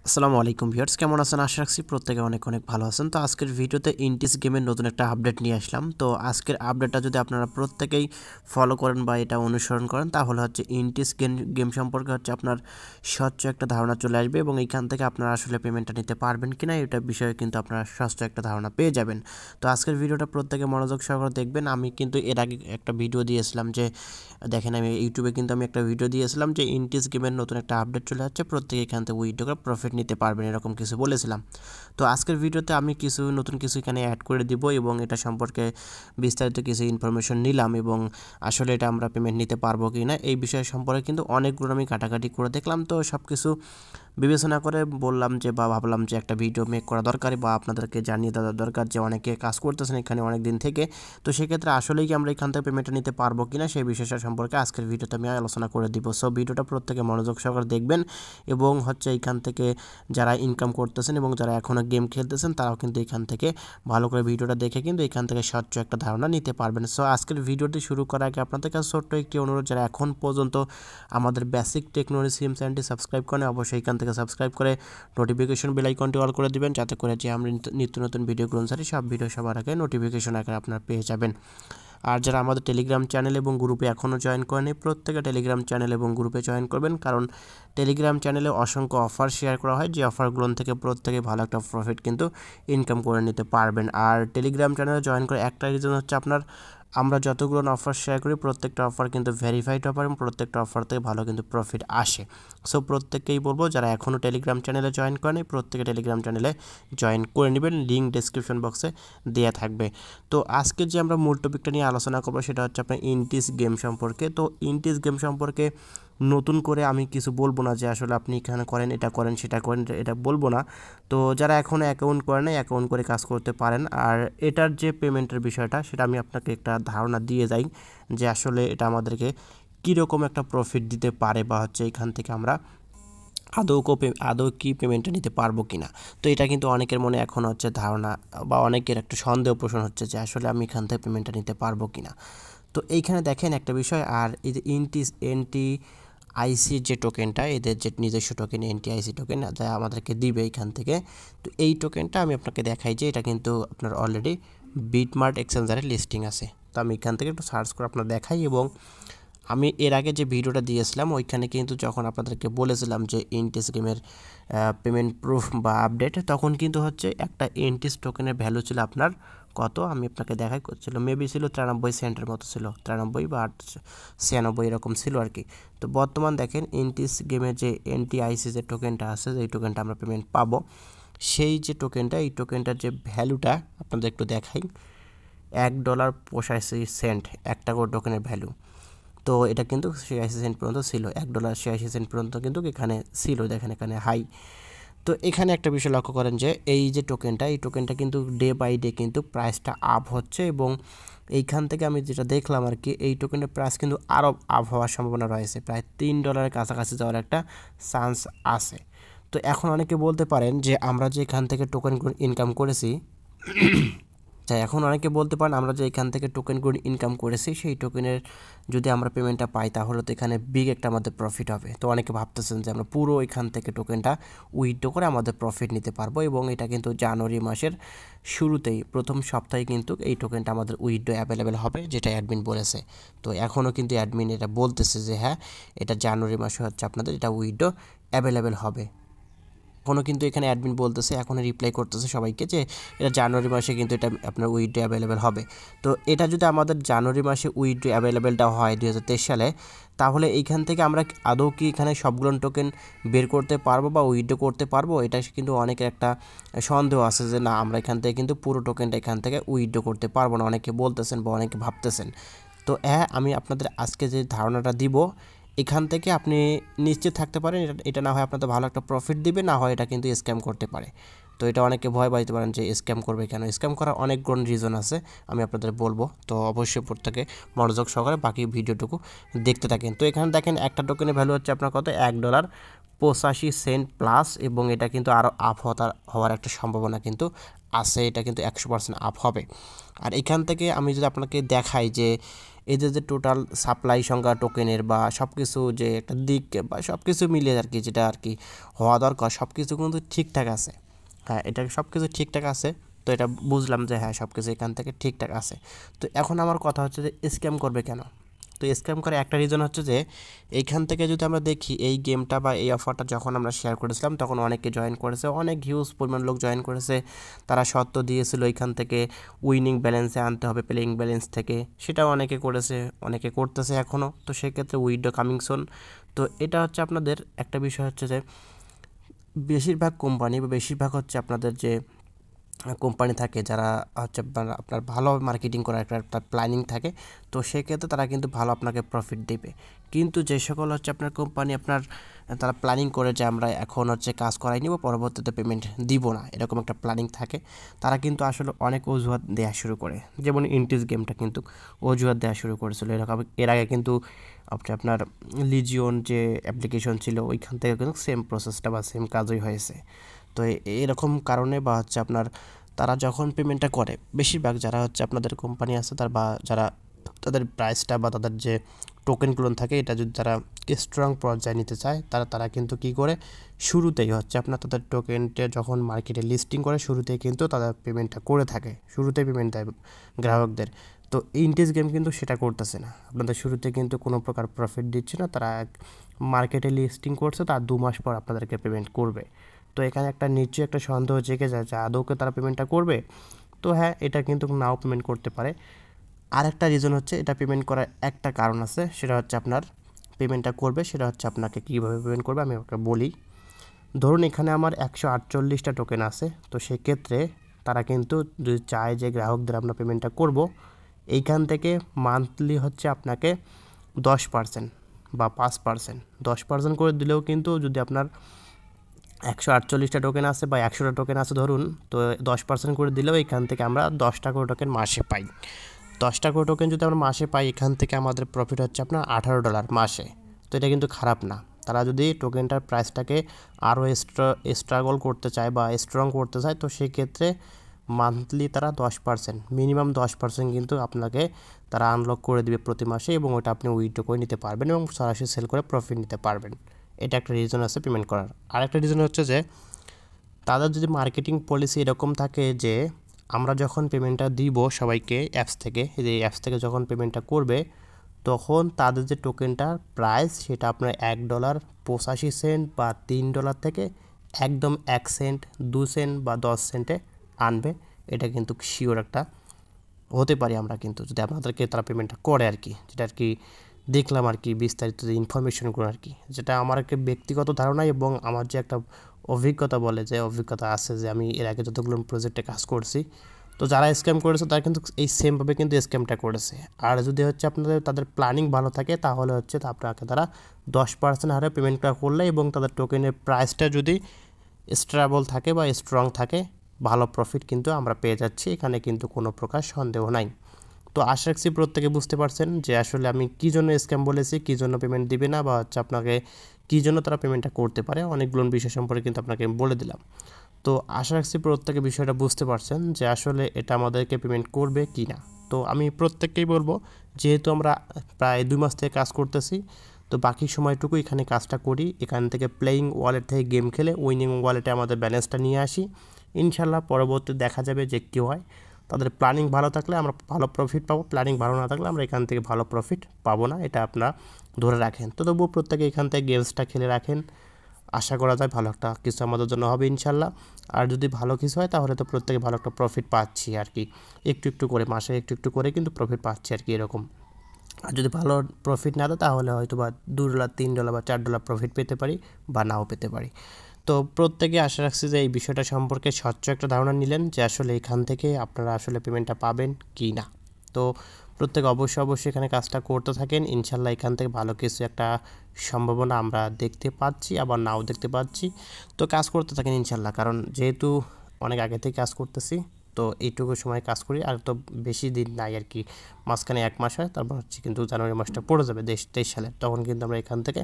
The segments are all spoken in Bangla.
আসসালামু আলাইকুম ভিউয়ার্স, কেমন আছেন? আশা রাখছি প্রত্যেকে অনেক অনেক ভালো আছেন। তো আজকের ভিডিওতে ইনটিস গেমের নতুন একটা আপডেট নিয়ে আসলাম। তো আজকের আপডেটটা যদি আপনারা প্রত্যেকেই ফলো করেন বা এটা অনুসরণ করেন, তাহলে হচ্ছে ইনটিস গেম সম্পর্কে হচ্ছে আপনার স্বচ্ছ একটা ধারণা চলে আসবে এবং এইখান থেকে আপনারা আসলে পেমেন্টটা নিতে পারবেন কিনা এটা বিষয়ে কিন্তু আপনারা স্বচ্ছ একটা ধারণা পেয়ে যাবেন। তো আজকের ভিডিওটা প্রত্যেকে মনোযোগ সহকারে দেখবেন। আমি কিন্তু এর আগে একটা ভিডিও দিয়েছিলাম যে দেখেন, আমি ইউটিউবে কিন্তু আমি একটা ভিডিও দিয়েছিলাম যে ইনটিস গেমের নতুন একটা আপডেট চলে যাচ্ছে, প্রত্যেকে এখান থেকে উইথড্র করে প্রফিট নিতে পারবেন, এরকম কিছু বলেছিলাম। তো আজকের ভিডিওতে আমি নতুন কিছু এখানে অ্যাড করে দিব এবং এটা সম্পর্কে বিস্তারিত কিছু ইনফরমেশন নিলাম এবং আসলে এটা আমরা পেমেন্ট নিতে পারবো কি না এই বিষয় সম্পর্কে কিন্তু অনেকগুলো আমি কাটাকাটি করে দেখলাম। তো সব কিছু বিবেচনা করে বললাম যে বা ভাবলাম যে একটা ভিডিও মেক করা দরকার বা আপনাদেরকে জানিয়ে দেওয়া দরকার যে অনেকে কাজ করতেছেন এখানে অনেক দিন থেকে। তো সেক্ষেত্রে আসলেই কি আমরা এখান থেকে পেমেন্টটা নিতে পারবো কিনা সেই বিষয়টা সম্পর্কে আজকের ভিডিওতে আমি আলোচনা করে দিব। সো ভিডিওটা প্রত্যেকে মনোযোগ সহকারে দেখবেন এবং হচ্ছে এইখান থেকে যারা ইনকাম করতেছেন এবং যারা এখনও গেম খেলতেছেন তারাও কিন্তু এখান থেকে ভালো করে ভিডিওটা দেখে কিন্তু এখান থেকে স্বচ্ছ একটা ধারণা নিতে পারবেন। সো আজকের ভিডিওটি শুরু করার আগে আপনাদের কাছে ছোট্ট একটি অনুরোধ, যারা এখন পর্যন্ত আমাদের বেসিক টেকনোলজি সিম চ্যানেলটি সাবস্ক্রাইব করেন অবশ্যই এখান থেকে সাবস্ক্রাইব করে নোটিফিকেশন বেল আইকনটি অল করে দিবেন, যাতে করে যে আমরা নিত্য নতুন ভিডিওগুলো ছাড়ি সব ভিডিও সবার আগে নোটিফিকেশন আকারে আপনারা পেয়ে যাবেন। আর যারা আমাদের টেলিগ্রাম চ্যানেল এবং গ্রুপে এখনও জয়েন করেনি, প্রত্যেকে টেলিগ্রাম চ্যানেল এবং গ্রুপে জয়েন করবেন, কারণ টেলিগ্রাম চ্যানেলে অসংখ্য অফার শেয়ার করা হয়, যে অফারগুলো থেকে প্রত্যেকে ভালো একটা প্রফিট কিন্তু ইনকাম করে নিতে পারবেন। আর টেলিগ্রাম চ্যানেলে জয়েন করে একটা রিজন হচ্ছে আপনার আমরা যতগুলো অফার শেয়ার করি প্রত্যেকটা অফার কিন্তু ভেরিফাইড অফার এবং প্রত্যেকটা অফার থেকে ভালো কিন্তু প্রফিট আসে। সো প্রত্যেককেই বলবো যারা এখনও টেলিগ্রাম চ্যানেলে জয়েন করেনি প্রত্যেকে টেলিগ্রাম চ্যানেলে জয়েন করে নেবেন, লিঙ্ক ডেসক্রিপশন বক্সে দেওয়া থাকবে। তো আজকে যে আমরা মূল টপিকটা নিয়ে আলোচনা করবো সেটা হচ্ছে আপনার ইনটিস গেম সম্পর্কে। তো ইনটিস গেম সম্পর্কে নতুন করে আমি কিছু বলবো না যে আসলে আপনি এখানে করেন এটা করেন সেটা করেন, এটা বলবো না। তো যারা এখনও অ্যাকাউন্ট করে নাই অ্যাকাউন্ট করে কাজ করতে পারেন। আর এটার যে পেমেন্টের বিষয়টা সেটা আমি আপনাকে একটা ধারণা দিয়ে যাই যে আসলে এটা আমাদেরকে কীরকম একটা প্রফিট দিতে পারে বা হচ্ছে এখান থেকে আমরা আদৌ কি পেমেন্টটা নিতে পারবো কি না। তো এটা কিন্তু অনেকের মনে এখন হচ্ছে ধারণা বা অনেকের একটা সন্দেহ পোষণ হচ্ছে যে আসলে আমি এখান থেকে পেমেন্টটা নিতে পারবো কি না। তো এইখানে দেখেন একটা বিষয়, আর এই যে এনটিআইসির যে টোকেনটা, এদের যে নিজস্ব টোকেন এনটিআইসি টোকেন যা আমাদেরকে দিবে এইখান থেকে, তো এই টোকেনটা আমি আপনাকে দেখাই যে এটা কিন্তু আপনার অলরেডি বিটমার্ট এক্সচেঞ্জারে লিস্টিং আছে। তো আমি এখান থেকে একটু সার্চ করে আপনার দেখাই এবং আমি এর আগে যে ভিডিওটা দিয়েছিলাম ওইখানে কিন্তু যখন আপনাদেরকে বলেছিলাম যে ইনটিস গেমের পেমেন্ট প্রুফ বা আপডেট, তখন কিন্তু হচ্ছে একটা ইনটিস টোকেনের ভ্যালু ছিল আপনার কত আমি আপনাকে দেখাই করছিল, মেবি ছিল 93 সেন্টের মতো ছিল, 93 বা 96 এরকম ছিল আর কি। তো বর্তমান দেখেন ইনটিস গেমের যে এনটিআইসি যে টোকেনটা আছে, এই টোকেনটা আমরা পেমেন্ট পাবো, সেই যে টোকেনটা এই টোকেনটার যে ভ্যালুটা আপনাদের একটু দেখাই, $1.85 একটা করে টোকেনের ভ্যালু। তো এটা কিন্তু 86 সেন্ট পর্যন্ত ছিল, $1.86 পর্যন্ত কিন্তু এখানে ছিল, দেখেন এখানে হাই। তো এখানে একটা বিষয় লক্ষ্য করেন যে এই যে টোকেনটা এই টোকেনটা কিন্তু ডে বাই ডে কিন্তু প্রাইসটা আপ হচ্ছে এবং এইখান থেকে আমি যেটা দেখলাম আর কি, এই টোকেনের প্রাইস কিন্তু আরও আপ হওয়ার সম্ভাবনা রয়েছে, প্রায় $3 কাছাকাছি যাওয়ার একটা চান্স আছে। তো এখন অনেকে বলতে পারেন যে আমরা যে এখান থেকে টোকেন ইনকাম করেছি এখন অনেকে বলতে পারেন আমরা যে এখান থেকে টোকেনগুলো ইনকাম করেছি সেই টোকেনের যদি আমরা পেমেন্টটা পাই তাহলে তো এখানে বিগ একটা আমাদের প্রফিট হবে। তো অনেকে ভাবতেছেন যে আমরা পুরো এখান থেকে টোকেনটা উইথড্র করে আমাদের প্রফিট নিতে পারবো এবং এটা কিন্তু জানুয়ারি মাসের শুরুতেই প্রথম সপ্তাহে কিন্তু এই টোকেনটা আমাদের উইথড্র অ্যাভেলেবেল হবে, যেটা অ্যাডমিন বলেছে। তো এখনও কিন্তু অ্যাডমিন এটা বলতেছে যে হ্যাঁ এটা জানুয়ারি মাসে হচ্ছে আপনাদের এটা উইথড্র অ্যাভেলেবেল হবে। এখনও কিন্তু এখানে অ্যাডমিন বলতেছে, এখনও রিপ্লাই করতেছে সবাইকে যে এটা জানুয়ারি মাসে কিন্তু এটা আপনার উইথড্র অ্যাভেলেবেল হবে। তো এটা যদি আমাদের জানুয়ারি মাসে উইথড্র অ্যাভেলেবেলটা হয় 2023 সালে, তাহলে এইখান থেকে আমরা আদৌ কি এখানে সবগুলো টোকেন বের করতে পারবো বা উইথড্র করতে পারবো, এটা কিন্তু অনেকের একটা সন্দেহ আছে যে না আমরা এখান থেকে কিন্তু পুরো টোকেনটা এখান থেকে উইথড্র করতে পারবো না, অনেকে বলতেছেন বা অনেকে ভাবতেছেন। তো হ্যাঁ আমি আপনাদের আজকে যে ধারণাটা দিব এখান থেকে আপনি নিশ্চিত থাকতে পারেন এটা না হয় আপনাদের ভালো একটা প্রফিট দিবে, না হয় এটা কিন্তু স্ক্যাম করতে পারে। তো এটা অনেকে ভয় পাইতে পারেন যে স্ক্যাম করবে কেন, স্ক্যাম করার অনেকগুলো রিজন আছে আমি আপনাদের বলবো। তো অবশ্যই প্রত্যেকে মনোযোগ সহকারে বাকি ভিডিওটুকু দেখতে থাকেন। তো এখানে দেখেন একটা টোকেনের ভ্যালু হচ্ছে আপনার কত, $1.85 প্লাস এবং এটা কিন্তু আরও আপ হওয়ার একটা সম্ভাবনা কিন্তু আছে এটা কিন্তু 100% আপ হবে। আর এখান থেকে আমি যদি আপনাকে দেখাই যে এদের যে টোটাল সাপ্লাই সংখ্যা টোকেনের বা সব কিছু যে একটা দিক বা সব কিছু মিলিয়ে আর কি যেটা আর কি হওয়া দরকার সব কিছু কিন্তু ঠিকঠাক আছে। হ্যাঁ, এটা সব কিছু ঠিকঠাক আছে। তো এটা বুঝলাম যে হ্যাঁ সব কিছু এখান থেকে ঠিকঠাক আছে। তো এখন আমার কথা হচ্ছে যে স্ক্যাম করবে কেন? তো স্ক্যাম করে একটা রিজন হচ্ছে যে এইখান থেকে যদি আমরা দেখি এই গেমটা বা এই অফারটা যখন আমরা শেয়ার করেছিলাম তখন অনেকে জয়েন করেছে, অনেক হিউজ পরিমাণ লোক জয়েন করেছে। তারা শর্ত দিয়েছিল এইখান থেকে উইনিং ব্যালেন্সে আনতে হবে প্লেয়িং ব্যালেন্স থেকে, সেটাও অনেকে করেছে, অনেকে করতেছে এখনও। তো সেক্ষেত্রে উইথড্র কামিং সুন। তো এটা হচ্ছে আপনাদের একটা বিষয় হচ্ছে যে বেশিরভাগ কোম্পানি বা বেশিরভাগ হচ্ছে আপনাদের যে কোম্পানি থাকে যারা হচ্ছে আপনার ভালো মার্কেটিং করার একটা প্ল্যানিং থাকে, তো সেক্ষেত্রে তারা কিন্তু ভালো আপনাকে প্রফিট দেবে। কিন্তু যে সকল হচ্ছে আপনার কোম্পানি তারা প্ল্যানিং করে যে আমরা এখন হচ্ছে কাজ করাই নিব, পরবর্তীতে পেমেন্ট দিব না, এরকম একটা প্ল্যানিং থাকে, তারা কিন্তু আসলে অনেক অজুহাত দেওয়া শুরু করে। যেমন ইন্টিস গেমটা কিন্তু অজুহাত দেওয়া শুরু করেছিল এরকম। এর আগে কিন্তু আপনার লিজিয়ন যে অ্যাপ্লিকেশন ছিল ওইখান থেকে কিন্তু সেম প্রসেসটা বা সেম কাজই হয়েছে। তো এরকম কারণে বা হচ্ছে আপনার তারা যখন পেমেন্টটা করে বেশিরভাগ যারা হচ্ছে আপনাদের কোম্পানি আছে তার বা যারা তাদের প্রাইসটা বা তাদের যে টোকেনগুলো থাকে এটা যদি তারা স্ট্রং পর্যায়ে নিতে চায় তারা কিন্তু কি করে শুরুতেই হচ্ছে আপনার তাদের টোকেনটা যখন মার্কেটে লিস্টিং করে শুরুতেই কিন্তু তাদের পেমেন্টটা করে থাকে, শুরুতেই পেমেন্ট দেয় গ্রাহকদের। তো ইন্টিস গেম কিন্তু সেটা করতেছে না, আপনাদের শুরুতে কিন্তু কোনো প্রকার প্রফিট দিচ্ছে না, তারা মার্কেটে লিস্টিং করছে তার 2 মাস পর আপনাদেরকে পেমেন্ট করবে। তো এখানে একটা নিশ্চয়ই একটা সন্দেহ জেগে যায় যে আদৌকে তারা পেমেন্টটা করবে। তো হ্যাঁ, এটা কিন্তু নাও পেমেন্ট করতে পারে। আরেকটা রিজন হচ্ছে এটা পেমেন্ট করার একটা কারণ আছে, সেটা হচ্ছে আপনার পেমেন্টটা করবে সেটা হচ্ছে আপনাকে কীভাবে পেমেন্ট করবে আমি আপনাকে বলি। ধরুন এখানে আমার 148টা টোকেন আছে, তো সেক্ষেত্রে তারা কিন্তু যদি চায় যে গ্রাহকদের আমরা পেমেন্টটা করব, এইখান থেকে মান্থলি হচ্ছে আপনাকে 10% বা 5%, 10% করে দিলেও কিন্তু যদি আপনার 148টা টোকেন আছে বা 100টা টোকেন আছে ধরুন, তো 10% করে দিলেও এখান থেকে আমরা 10টা করে টোকেন মাসে পাই। 10টা করে টোকেন যদি আমরা মাসে পাই এখান থেকে আমাদের প্রফিট হচ্ছে আপনার $18 মাসে। তো এটা কিন্তু খারাপ না। তারা যদি টোকেনটার প্রাইসটাকে আরও স্ট্রাগল করতে চায় বা স্ট্রং করতে চায়, তো সেক্ষেত্রে মান্থলি তারা 10% মিনিমাম 10% কিন্তু আপনাকে তারা আনলক করে দিবে প্রতি মাসে, এবং ওটা আপনি উইথড্র করে নিতে পারবেন এবং সরাসরি সেল করে প্রফিট নিতে পারবেন। এটা একটা রিজন আছে পেমেন্ট করার। আরেকটা রিজন হচ্ছে যে তাদের যদি মার্কেটিং পলিসি এরকম থাকে যে আমরা যখন পেমেন্টটা দিব সবাইকে অ্যাপস থেকে, এই অ্যাপস থেকে যখন পেমেন্টটা করবে তখন তাদের যে টোকেনটার প্রাইস সেটা আপনার $1.85 বা $3 থেকে একদম 1 সেন্ট 2 সেন্ট বা 10 সেন্টে আনবে। এটা কিন্তু শিওর একটা হতে পারি আমরা কিন্তু যদি আপনাদেরকে তারা পেমেন্টটা করে আর কি, যেটা আর কি দেখলাম আর কি বিস্তারিত যে ইনফরমেশনগুলো আর কি, যেটা আমার একটা ব্যক্তিগত ধারণা এবং আমার যে একটা অভিজ্ঞতা বলে যে অভিজ্ঞতা আছে যে আমি এর আগে যতগুলো প্রজেক্টে কাজ করছি, তো যারা স্ক্যাম করেছে তারা কিন্তু এই সেমভাবে কিন্তু স্ক্যামটা করেছে। আর যদি হচ্ছে আপনাদের তাদের প্ল্যানিং ভালো থাকে তাহলে হচ্ছে আপনাকে তারা 10% হারে পেমেন্টটা করলে এবং তাদের টোকেনের প্রাইসটা যদি স্টেবল থাকে বা স্ট্রং থাকে, ভালো প্রফিট কিন্তু আমরা পেয়ে যাচ্ছি, এখানে কিন্তু কোনো প্রকার সন্দেহ নাই। তো আশা রাখছি প্রত্যেকে বুঝতে পারছেন যে আসলে আমি কী জন্য স্ক্যাম বলেছি, কী জন্য পেমেন্ট দিবে না, বা হচ্ছে আপনাকে কী জন্য তারা পেমেন্টটা করতে পারে, অনেকগুলো বিষয় সম্পর্কে কিন্তু আপনাকে বলে দিলাম। তো আশা রাখছি প্রত্যেকে বিষয়টা বুঝতে পারছেন যে আসলে এটা আমাদেরকে পেমেন্ট করবে কি না। তো আমি প্রত্যেককেই বলবো, যেহেতু আমরা প্রায় 2 মাস থেকে কাজ করতেছি, তো বাকি সময়টুকু এখানে কাজটা করি, এখান থেকে প্লেয়িং ওয়ালেট থেকে গেম খেলে উইনিং ওয়ালেটে আমাদের ব্যালেন্সটা নিয়ে আসি। ইনশাল্লাহ পরবর্তী দেখা যাবে যে কী হয়। তাদের প্ল্যানিং ভালো থাকলে আমরা ভালো প্রফিট পাবো, প্ল্যানিং ভালো না থাকলে আমরা এখান থেকে ভালো প্রফিট পাবো না, এটা আপনারা ধরে রাখেন। তো তবুও প্রত্যেকে এখান থেকে গেমসটা খেলে রাখেন, আশা করা যায় ভালো একটা কিছু আমাদের জন্য হবে ইনশাল্লাহ। আর যদি ভালো কিছু হয় তাহলে তো প্রত্যেকে ভালো একটা প্রফিট পাচ্ছি আর কি, একটু একটু করে মাসে একটু একটু করে কিন্তু প্রফিট পাচ্ছি আর কি এরকম। আর যদি ভালো প্রফিট না দেয় তাহলে হয়তো বা $2 $3 বা $4 প্রফিট পেতে পারি বা নাও পেতে পারি। তো প্রত্যেকে আশা রাখছি যে এই বিষয়টা সম্পর্কে স্বচ্ছ একটা ধারণা নিলেন যে আসলে এখান থেকে আপনারা আসলে পেমেন্টটা পাবেন কি না। তো প্রত্যেকে অবশ্যই এখানে কাজটা করতে থাকেন, ইনশাল্লাহ এখান থেকে ভালো কিছু একটা সম্ভাবনা আমরা দেখতে পাচ্ছি আবার নাও দেখতে পাচ্ছি। তো কাজ করতে থাকেন ইনশাল্লাহ, কারণ যেহেতু অনেক আগে থেকে কাজ করতেছি, তো এইটুকু সময় কাজ করি, আর তো বেশি দিন নাই আর কি, মাঝখানে 1 মাস হয়, তারপর হচ্ছে কিন্তু জানুয়ারি মাসটা পড়ে যাবে 23 সালে, তখন কিন্তু আমরা এখান থেকে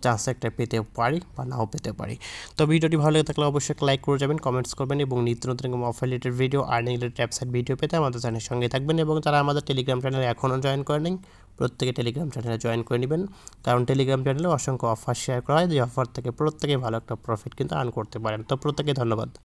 চান্স একটা পেতে পারি বা নাও পেতে পারি। তো ভিডিওটি ভালো লেগে থাকলে অবশ্যই একটা লাইক করে যাবেন, কমেন্টস করবেন এবং নিত্য নতুন এবং offer related video, earning related website video পেতে আমাদের চ্যানেলের সঙ্গে থাকবেন। এবং যারা আমাদের টেলিগ্রাম চ্যানেলে এখনও জয়েন করেনি, প্রত্যেকে টেলিগ্রাম চ্যানেলে জয়েন করে নেবেন, কারণ টেলিগ্রাম চ্যানেলে অসংখ্য অফার শেয়ার করা হয়, যে অফার থেকে প্রত্যেকে ভালো একটা প্রফিট কিন্তু আর্ন করতে পারেন। তো প্রত্যেকে ধন্যবাদ।